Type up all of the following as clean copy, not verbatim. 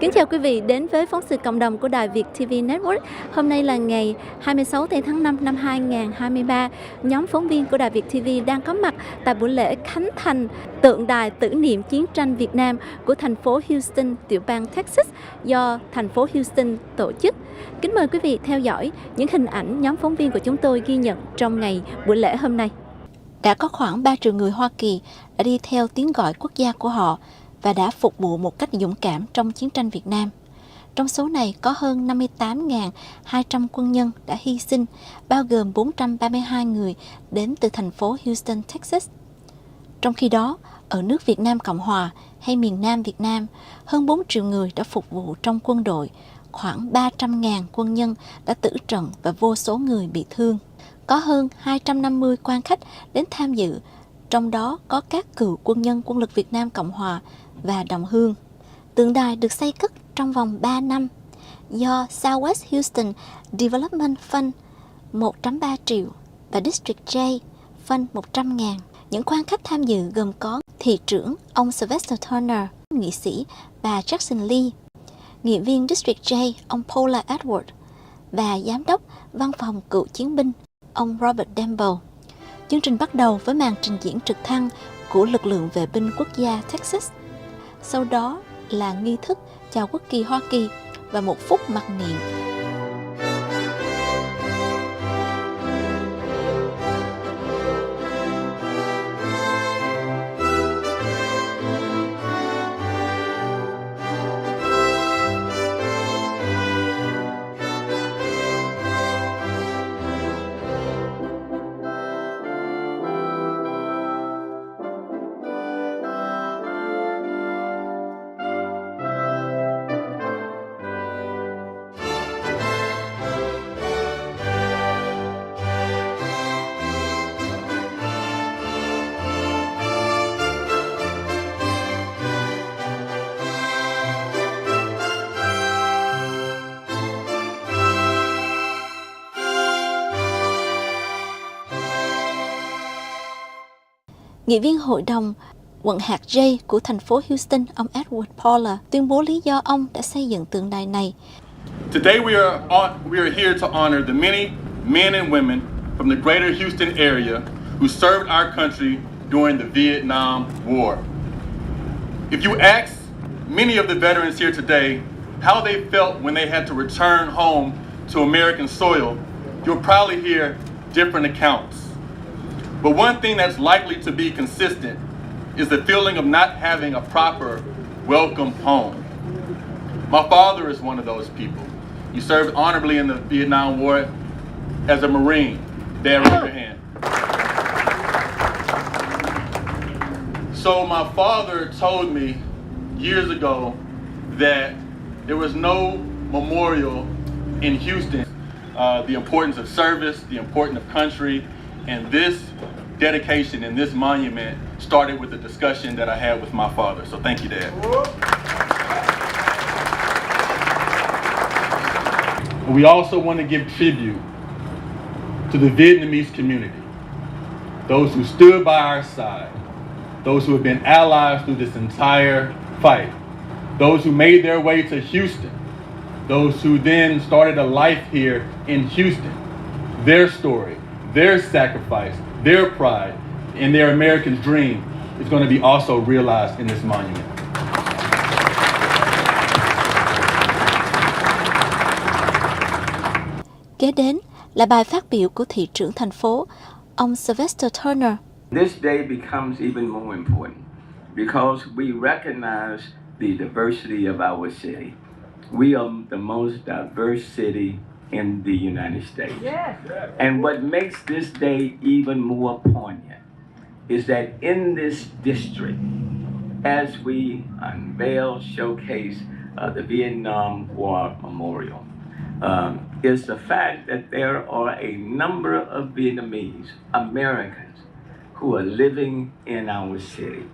Kính chào quý vị đến với phóng sự cộng đồng của Đài VIETV Network. Hôm nay là ngày 26 tháng 5 năm 2023. Nhóm phóng viên của Đài VIETV đang có mặt tại buổi lễ khánh thành tượng đài Tưởng Niệm Chiến Tranh Việt Nam của thành phố Houston, tiểu bang Texas do thành phố Houston tổ chức. Kính mời quý vị theo dõi những hình ảnh nhóm phóng viên của chúng tôi ghi nhận trong ngày buổi lễ hôm nay. Đã có khoảng 3 triệu người Hoa Kỳ đã đi theo tiếng gọi quốc gia của họ và đã phục vụ một cách dũng cảm trong chiến tranh Việt Nam. Trong số này có hơn 58.200 quân nhân đã hy sinh, bao gồm 432 người đến từ thành phố Houston, Texas. Trong khi đó, ở nước Việt Nam Cộng Hòa hay miền Nam Việt Nam, hơn 4 triệu người đã phục vụ trong quân đội, khoảng 300.000 quân nhân đã tử trận và vô số người bị thương. Có hơn 250 quan khách đến tham dự, trong đó có các cựu quân nhân Quân lực Việt Nam Cộng Hòa và đồng hương. Tượng đài được xây cất trong vòng 3 năm do Southwest Houston Development Fund 1.3 triệu và District J Fund 100.000. Những quan khách tham dự gồm có thị trưởng ông Sylvester Turner, nghị sĩ bà Jackson Lee, nghị viên District J ông Paula Edward và giám đốc văn phòng cựu chiến binh ông Robert Demble. Chương trình bắt đầu với màn trình diễn trực thăng của lực lượng vệ binh quốc gia Texas. Sau đó là nghi thức chào quốc kỳ Hoa Kỳ và 1 phút mặc niệm. Nghị viên hội đồng quận hạt J của thành phố Houston, ông Edward Paula, tuyên bố lý do ông đã xây dựng tượng đài này. Today we are here to honor the many men and women from the greater Houston area who served our country during the Vietnam War. If you ask many of the veterans here today how they felt when they had to return home to American soil, you'll probably hear different accounts. But one thing that's likely to be consistent is the feeling of not having a proper welcome home. My father is one of those people. He served honorably in the Vietnam War as a Marine. Dad, raise your hand. So my father told me years ago that there was no memorial in Houston. The importance of service, the importance of country, and this dedication and this monument started with the discussion that I had with my father. So thank you, Dad. We also want to give tribute to the Vietnamese community, those who stood by our side, those who have been allies through this entire fight, those who made their way to Houston, those who then started a life here in Houston. Their story, their sacrifice, their pride, and their American dream is going to be also realized in this monument. Kế đến là bài phát biểu của thị trưởng thành phố, ông Sylvester Turner. This day becomes even more important because we recognize the diversity of our city. We are the most diverse city in the United States. Yes. And what makes this day even more poignant is that in this district, as we unveil, showcase the Vietnam War Memorial, is the fact that there are a number of Vietnamese Americans who are living in our city,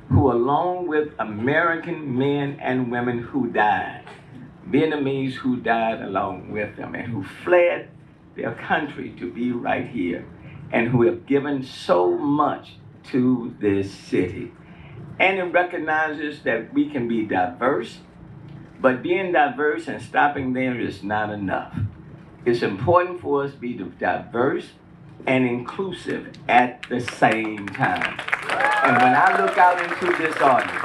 who along with American men and women who died, Vietnamese who died along with them and who fled their country to be right here and who have given so much to this city. And it recognizes that we can be diverse, But being diverse and stopping there is not enough. It's important for us to be diverse and inclusive at the same time. And when I look out into this audience,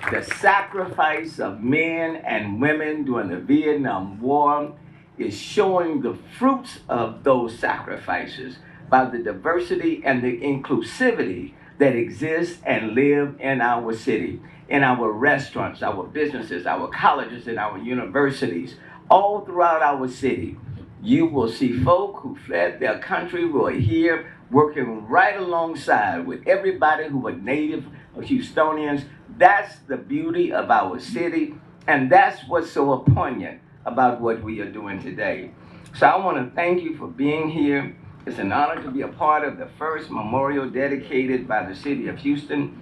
the sacrifice of men and women during the Vietnam War is showing the fruits of those sacrifices by the diversity and the inclusivity that exists and live in our city, in our restaurants, our businesses, our colleges, and our universities, all throughout our city. You will see folk who fled their country who are here working right alongside with everybody who are native Houstonians. That's the beauty of our city, and that's what's so poignant about what we are doing today. So I want to thank you for being here. It's an honor to be a part of the first memorial dedicated by the city of Houston.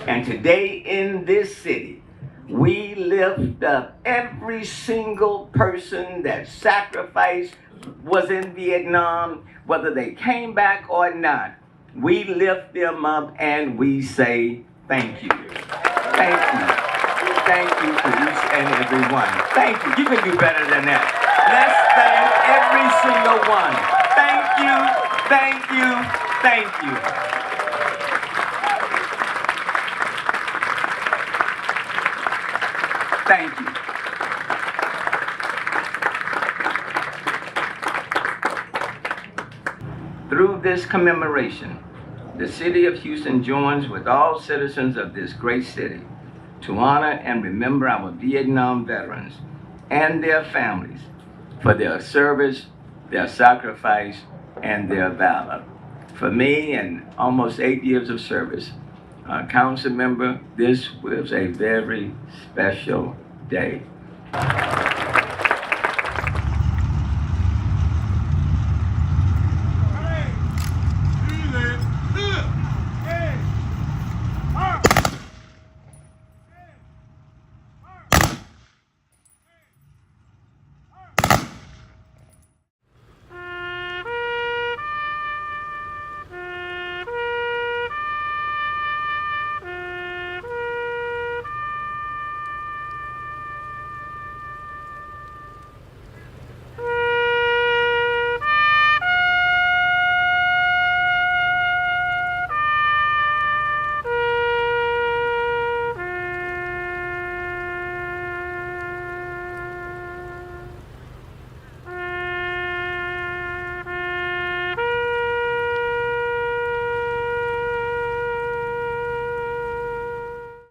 And today in this city, we lift up every single person that sacrificed, was in Vietnam, whether they came back or not. We lift them up and we say thank you. Thank you. Thank you to each and every one. Thank you. You can do better than that. Let's thank every single one. Thank you, thank you, thank you. Thank you. Through this commemoration, the city of Houston joins with all citizens of this great city to honor and remember our Vietnam veterans and their families for their service, their sacrifice, and their valor. For me, and almost 8 years of service, council member, this was a very special day.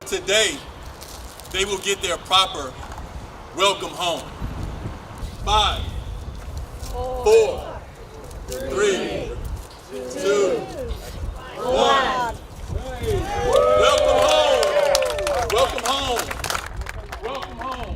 Today, they will get their proper welcome home. 5, 4, 3, 2, 1. Welcome home. Welcome home. Welcome home.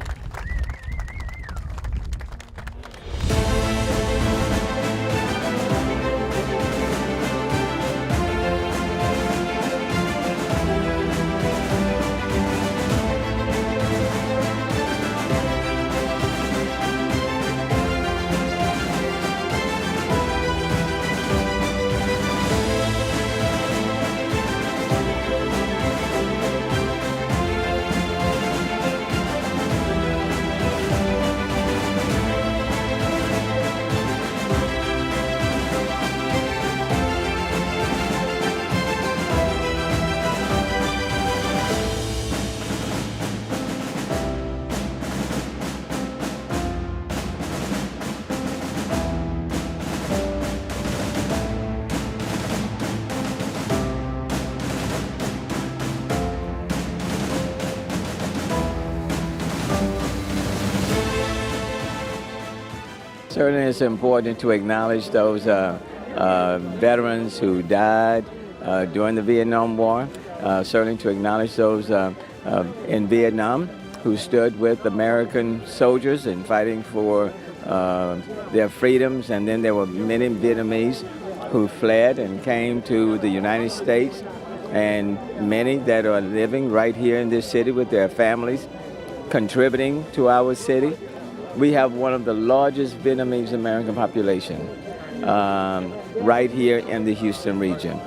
Certainly it's important to acknowledge those veterans who died during the Vietnam War, certainly to acknowledge those in Vietnam who stood with American soldiers in fighting for their freedoms, and then there were many Vietnamese who fled and came to the United States, and many that are living right here in this city with their families, contributing to our city. We have one of the largest Vietnamese American population right here in the Houston region,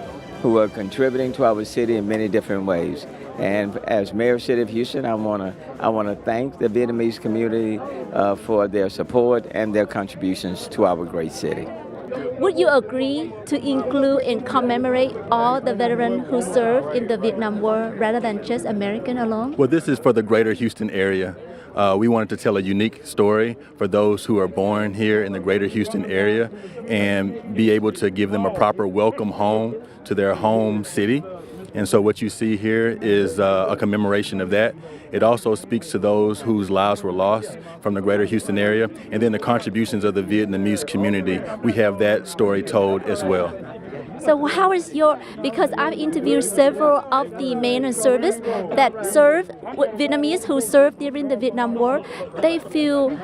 who are contributing to our city in many different ways. And as Mayor of City of Houston, I wanna thank the Vietnamese community for their support and their contributions to our great city. Would you agree to include and commemorate all the veterans who served in the Vietnam War rather than just American alone? Well, this is for the greater Houston area. We wanted to tell a unique story for those who are born here in the greater Houston area and be able to give them a proper welcome home to their home city. And so what you see here is a commemoration of that. It also speaks to those whose lives were lost from the greater Houston area, and then the contributions of the Vietnamese community. We have that story told as well. So how is because I've interviewed several of the men in service that served, Vietnamese who served during the Vietnam War, they feel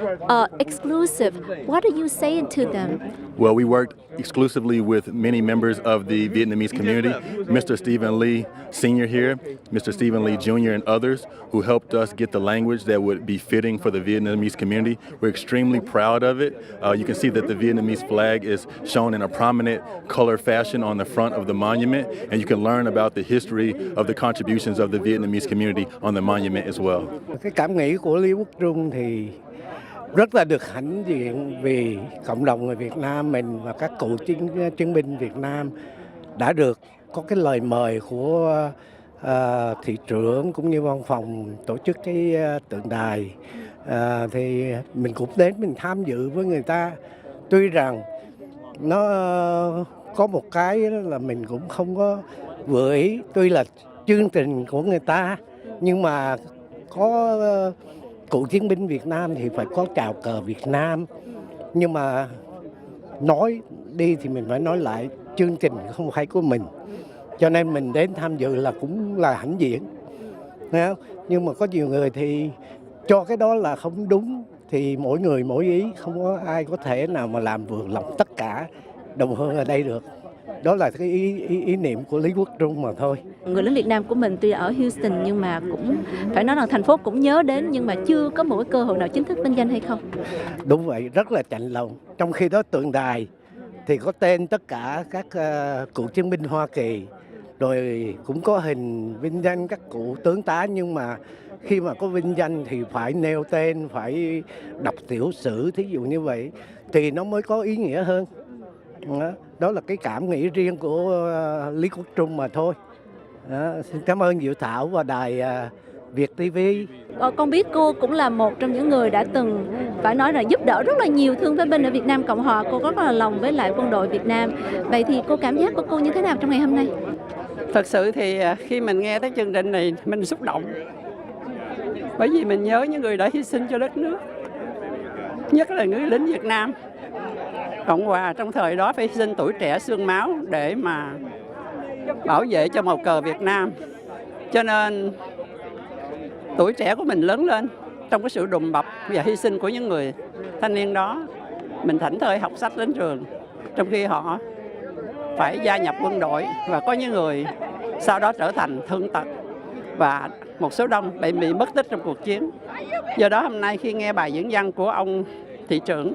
exclusive. What are you saying to them? Well, we worked exclusively with many members of the Vietnamese community, Mr. Stephen Lee Sr. here, Mr. Stephen Lee Jr. and others who helped us get the language that would be fitting for the Vietnamese community. We're extremely proud of it. You can see that the Vietnamese flag is shown in a prominent color fashion on the front of the monument, and you can learn about the history of the contributions of the Vietnamese community on the monument as well. Cái cảm nghĩ của Lý Quốc Trung thì rất là được hãnh diện vì cộng đồng người Việt Nam mình và các cựu chiến binh Việt Nam đã được có cái lời mời của thị trưởng cũng như văn phòng tổ chức cái tượng đài, thì mình cũng đến mình tham dự với người ta. Tuy rằng nó có một cái là mình cũng không có vừa ý, tuy là chương trình của người ta nhưng mà có cựu chiến binh Việt Nam thì phải có chào cờ Việt Nam, nhưng mà nói đi thì mình phải nói lại, chương trình không phải của mình, cho nên mình đến tham dự là cũng là hãnh diện. Nhưng mà có nhiều người thì cho cái đó là không đúng, thì mỗi người mỗi ý, không có ai có thể nào mà làm vừa lòng tất cả đồng hương ở đây được. Đó là cái ý niệm của Lý Quốc Trung mà thôi. Người lính Việt Nam của mình tuy ở Houston nhưng mà cũng phải nói rằng thành phố cũng nhớ đến, nhưng mà chưa có một cái cơ hội nào chính thức vinh danh hay không? Đúng vậy, rất là chạnh lòng. Trong khi đó tượng đài thì có tên tất cả các cựu chiến binh Hoa Kỳ, rồi cũng có hình vinh danh các cụ tướng tá, nhưng mà khi mà có vinh danh thì phải nêu tên, phải đọc tiểu sử, thí dụ như vậy thì nó mới có ý nghĩa hơn. Đó là cái cảm nghĩ riêng của Lý Quốc Trung mà thôi. Xin cảm ơn dự thảo và đài VIETTV. Con biết cô cũng là một trong những người đã từng phải nói là giúp đỡ rất là nhiều thương phế binh ở Việt Nam Cộng Hòa. Cô rất là lòng với lại quân đội Việt Nam. Vậy thì cô cảm giác của cô như thế nào trong ngày hôm nay? Thật sự thì khi mình nghe tới chương trình này mình xúc động, bởi vì mình nhớ những người đã hy sinh cho đất nước, nhất là người lính Việt Nam Cộng Hòa trong thời đó phải hy sinh tuổi trẻ xương máu để mà bảo vệ cho màu cờ Việt Nam. Cho nên tuổi trẻ của mình lớn lên trong cái sự đùm bọc và hy sinh của những người thanh niên đó. Mình thảnh thơi học sách đến trường, trong khi họ phải gia nhập quân đội, và có những người sau đó trở thành thương tật và một số đông bị mất tích trong cuộc chiến. Do đó hôm nay khi nghe bài diễn văn của ông thị trưởng,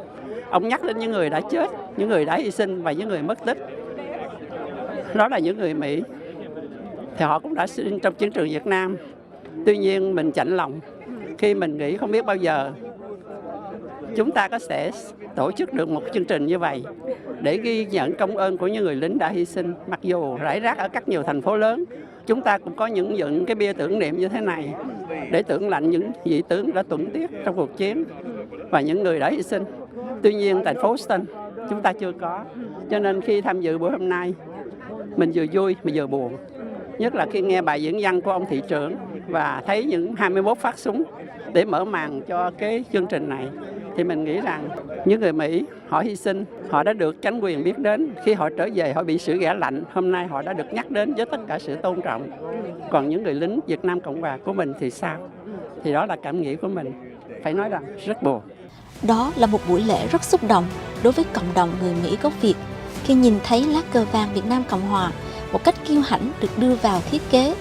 ông nhắc đến những người đã chết, những người đã hy sinh và những người mất tích. Đó là những người Mỹ, thì họ cũng đã sinh trong chiến trường Việt Nam. Tuy nhiên mình chạnh lòng khi mình nghĩ không biết bao giờ chúng ta có sẽ tổ chức được một chương trình như vậy để ghi nhận công ơn của những người lính đã hy sinh. Mặc dù rải rác ở các nhiều thành phố lớn, chúng ta cũng có những cái bia tưởng niệm như thế này để tưởng lạnh những vị tướng đã tuẫn tiết trong cuộc chiến và những người đã hy sinh. Tuy nhiên tại phố Houston chúng ta chưa có, cho nên khi tham dự buổi hôm nay mình vừa vui mà vừa buồn. Nhất là khi nghe bài diễn văn của ông thị trưởng và thấy những 21 phát súng để mở màn cho cái chương trình này, thì mình nghĩ rằng những người Mỹ họ hy sinh, họ đã được chính quyền biết đến. Khi họ trở về họ bị xử ghẻ lạnh, hôm nay họ đã được nhắc đến với tất cả sự tôn trọng. Còn những người lính Việt Nam Cộng Hòa của mình thì sao? Thì đó là cảm nghĩ của mình, phải nói rằng rất buồn. Đó là một buổi lễ rất xúc động đối với cộng đồng người Mỹ gốc Việt khi nhìn thấy lá cờ vàng Việt Nam Cộng Hòa một cách kiêu hãnh được đưa vào thiết kế.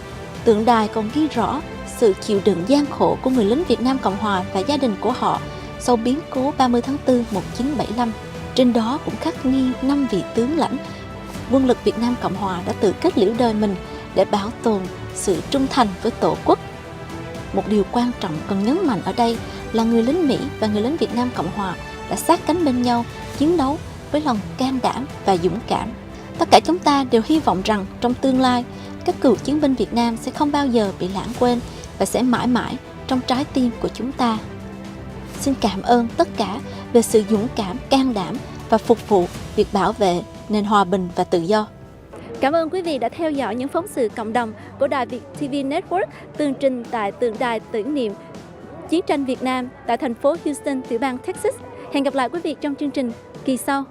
Tượng đài còn ghi rõ sự chịu đựng gian khổ của người lính Việt Nam Cộng Hòa và gia đình của họ sau biến cố 30 tháng 4 1975. Trên đó cũng khắc ghi 5 vị tướng lãnh quân lực Việt Nam Cộng Hòa đã tự kết liễu đời mình để bảo tồn, sự trung thành với Tổ quốc. Một điều quan trọng cần nhấn mạnh ở đây là người lính Mỹ và người lính Việt Nam Cộng Hòa đã sát cánh bên nhau chiến đấu với lòng can đảm và dũng cảm. Tất cả chúng ta đều hy vọng rằng trong tương lai, các cựu chiến binh Việt Nam sẽ không bao giờ bị lãng quên và sẽ mãi mãi trong trái tim của chúng ta. Xin cảm ơn tất cả về sự dũng cảm, can đảm và phục vụ việc bảo vệ nền hòa bình và tự do. Cảm ơn quý vị đã theo dõi những phóng sự cộng đồng của Đài VietTV Network tường trình tại tượng đài tưởng niệm Chiến tranh Việt Nam tại thành phố Houston, tiểu bang Texas. Hẹn gặp lại quý vị trong chương trình kỳ sau.